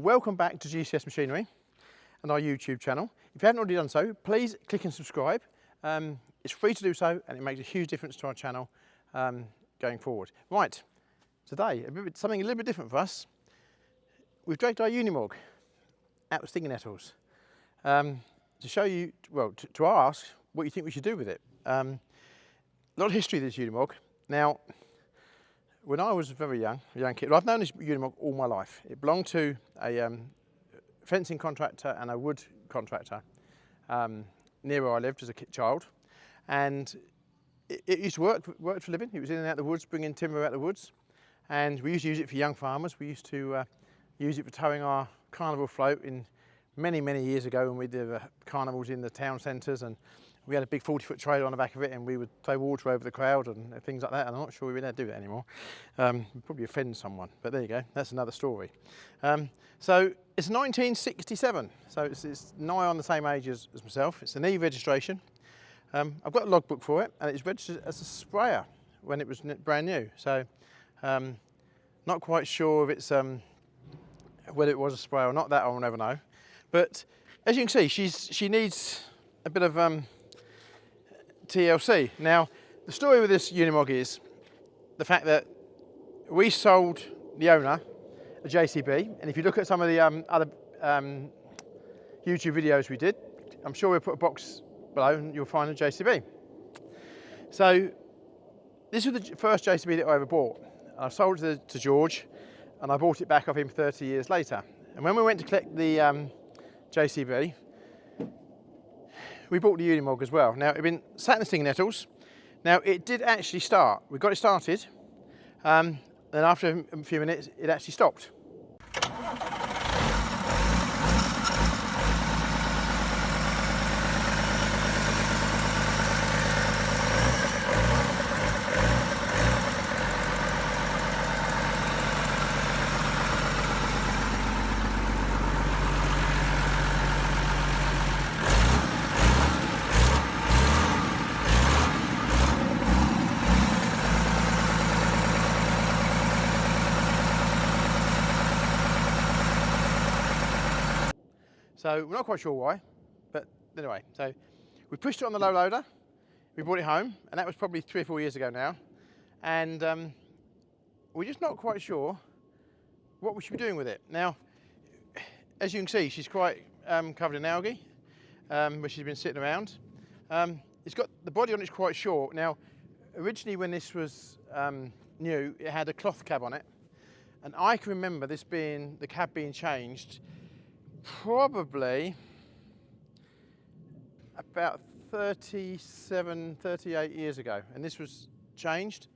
Well, welcome back to GCS Machinery and our YouTube channel. If you haven't already done so, please click and subscribe. It's free to do so and it makes a huge difference to our channel going forward. Right, today, something a little bit different for us. We've dragged our Unimog out with stinging nettles to show you, well, to ask what you think we should do with it. A lot of history of this Unimog. Now, when I was very young kid, I've known this Unimog all my life. It belonged to a fencing contractor and a wood contractor near where I lived as a child. And it used to work for a living. It was in and out the woods, bringing timber out the woods. And we used to use it for young farmers. We used to use it for towing our carnival float in many, many years ago when we did carnivals in the town centres, and we had a big 40-foot trailer on the back of it and we would throw water over the crowd and things like that, and I'm not sure we would ever do that anymore. We'd probably offend someone, but there you go, that's another story. So it's 1967, so it's nigh on the same age as myself. It's an E registration. I've got a logbook for it and it's registered as a sprayer when it was brand new, so not quite sure if it's whether it was a sprayer or not. That I'll never know. But as you can see, she needs a bit of TLC. Now, the story with this Unimog is the fact that we sold the owner a JCB, and if you look at some of the other YouTube videos we did, I'm sure we'll put a box below and you'll find a JCB. So this was the first JCB that I ever bought. I sold it to George and I bought it back off him 30 years later. And when we went to collect the JCB, we bought the Unimog as well. Now, it had been sat in the stinging nettles. Now, it did actually start. We got it started, then after a few minutes, it actually stopped. So we're not quite sure why, but anyway, so we pushed it on the low loader, we brought it home, and that was probably 3 or 4 years ago now, and we're just not quite sure what we should be doing with it. Now, as you can see, she's quite covered in algae, where she's been sitting around. It's got, the body on it's quite short. Now, originally when this was new, it had a cloth cab on it, and I can remember this being, the cab being changed probably about 37, 38 years ago, and this was changed.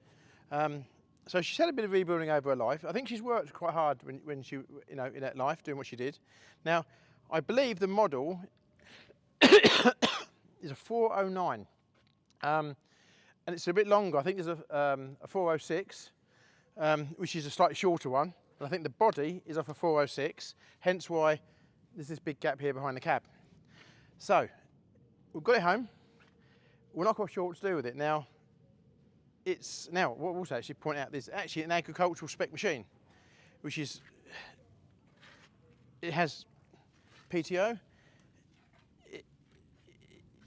So she's had a bit of rebuilding over her life. I think she's worked quite hard when she, you know, in that life, doing what she did. Now, I believe the model is a 409, and it's a bit longer. I think there's a 406, which is a slightly shorter one, but I think the body is off a 406, hence why there's this big gap here behind the cab. So, we've got it home. We're not quite sure what to do with it. Now, it's, now, what we'll also actually point out, there's actually an agricultural spec machine, which is, it has PTO,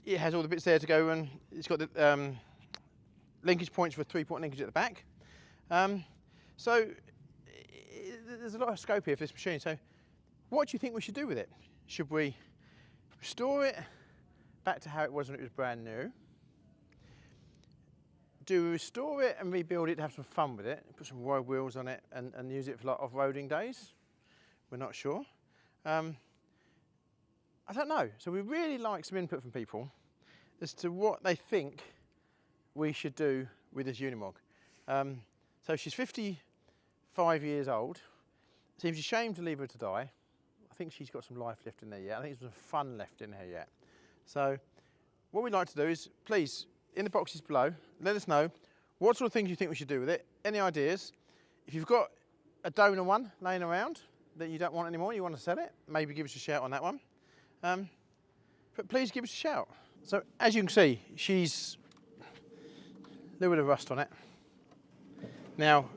it has all the bits there to go, and it's got the linkage points for a 3-point linkage at the back. So, there's a lot of scope here for this machine. So, what do you think we should do with it? Should we restore it back to how it was when it was brand new? Do we restore it and rebuild it to have some fun with it, put some wide wheels on it and use it for like off-roading days? We're not sure. I don't know. So we really like some input from people as to what they think we should do with this Unimog. So she's 55 years old. Seems a shame to leave her to die. I think she's got some life left in there yet. I think there's some fun left in her yet. So what we'd like to do is, please, in the boxes below, let us know what sort of things you think we should do with it. Any ideas? If you've got a donor one laying around that you don't want anymore, you want to sell it, maybe give us a shout on that one. But please give us a shout. So as you can see, she's a little bit of rust on it. Now,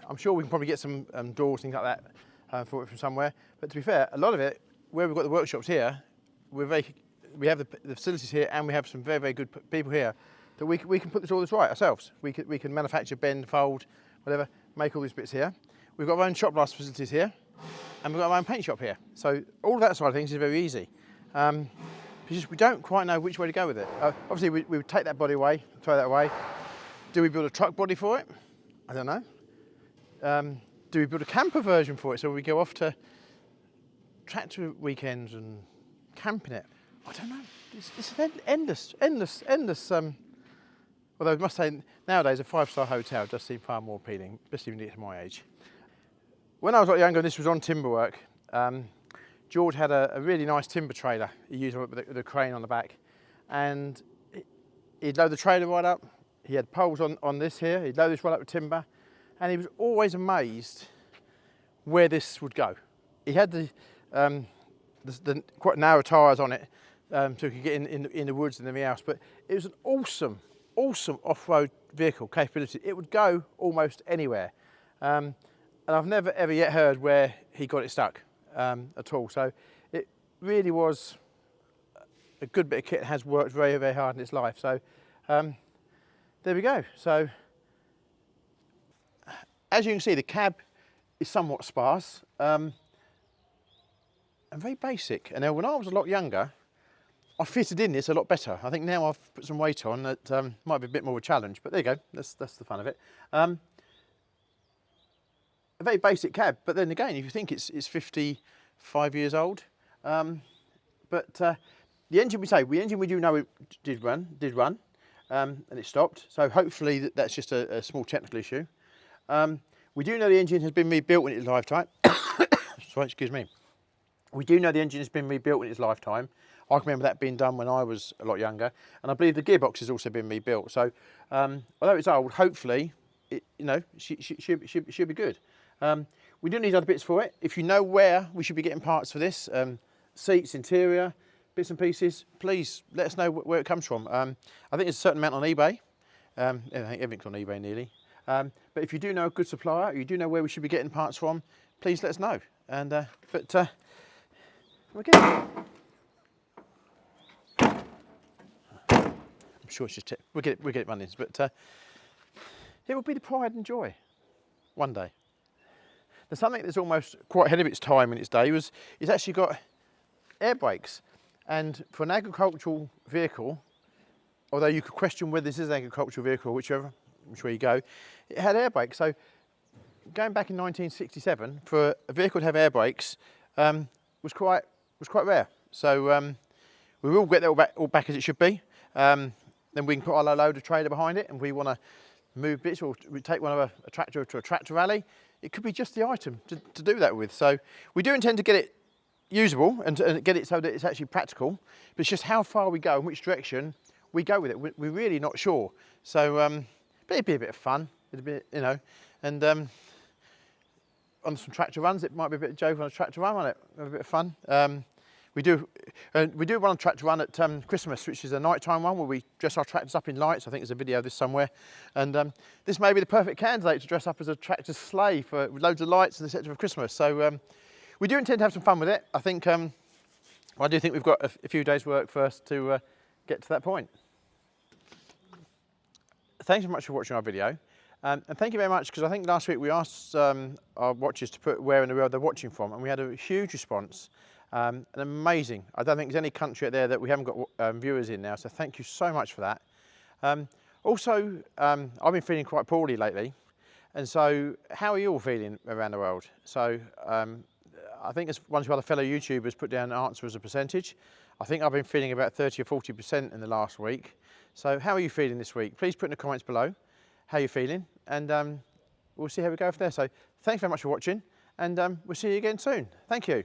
I'm sure we can probably get some doors, things like that for it from somewhere. But to be fair, a lot of it, where we've got the workshops here, we have the facilities here, and we have some very, very good people here that we can put all this right ourselves. We can manufacture, bend, fold, whatever, make all these bits here. We've got our own shop glass facilities here, and we've got our own paint shop here. So all of that side of things is very easy. Because we don't quite know which way to go with it. Obviously, we would take that body away, throw that away. Do we build a truck body for it? I don't know. Do we build a camper version for it so we go off to tractor weekends and camping it? I don't know. It's an endless. Although I must say, nowadays a 5-star hotel does seem far more appealing, especially when you get to my age. When I was a lot younger, this was on timber work. George had a really nice timber trailer. He used with the crane on the back, and he'd load the trailer right up. He had poles on this here. He'd load this right up with timber, and he was always amazed where this would go. He had the quite narrow tyres on it, so he could get in the woods and everything else. But it was an awesome off-road vehicle capability. It would go almost anywhere, and I've never ever yet heard where he got it stuck at all. So it really was a good bit of kit. It has worked very, very hard in its life. So there we go. So as you can see, the cab is somewhat sparse and very basic. And now when I was a lot younger, I fitted in this a lot better. I think now I've put some weight on that might be a bit more of a challenge, but there you go. That's the fun of it. A very basic cab, but then again, if you think it's 55 years old, but the engine we do know it did run, and it stopped. So hopefully that's just a small technical issue. We do know the engine has been rebuilt in its lifetime. Sorry, excuse me. We do know the engine has been rebuilt in its lifetime. I can remember that being done when I was a lot younger, and I believe the gearbox has also been rebuilt. So although it's old, hopefully it should be good. We do need other bits for it. If you know where we should be getting parts for this, seats, interior, bits and pieces, please let us know where it comes from. I think there's a certain amount on eBay. I think everything's on eBay nearly. But if you do know a good supplier, or you do know where we should be getting parts from, please let us know. And again, I'm sure it's just we'll get it running. But it will be the pride and joy one day. There's something that's almost quite ahead of its time in its day. It's actually got air brakes, and for an agricultural vehicle, although you could question whether this is an agricultural vehicle or whichever you go, it had air brakes. So going back in 1967, for a vehicle to have air brakes was quite rare. So we will get that all back as it should be. Then we can put our loader trailer behind it, and we want to move bits, or we take one of a tractor to a tractor rally. It could be just the item to do that with. So we do intend to get it usable and to get it so that it's actually practical, but it's just how far we go and which direction we go with it. We're really not sure. So but it'd be a bit of fun. It'd be, and on some tractor runs, it might be a bit of joke on a tractor run, won't it? Have a bit of fun. We do run a tractor run at Christmas, which is a nighttime one where we dress our tractors up in lights. I think there's a video of this somewhere. And this may be the perfect candidate to dress up as a tractor sleigh with loads of lights and etc. for Christmas. So we do intend to have some fun with it. I think I do think we've got a few days' work first to get to that point. Thanks very much for watching our video. And thank you very much, because I think last week we asked our watchers to put where in the world they're watching from, and we had a huge response. And amazing. I don't think there's any country out there that we haven't got viewers in now, so thank you so much for that. Also, I've been feeling quite poorly lately, and so how are you all feeling around the world? So I think as one of our fellow YouTubers put down an answer as a percentage. I think I've been feeling about 30 or 40% in the last week. So how are you feeling this week? Please put in the comments below how you're feeling, and we'll see how we go from there. So thanks very much for watching, and we'll see you again soon. Thank you.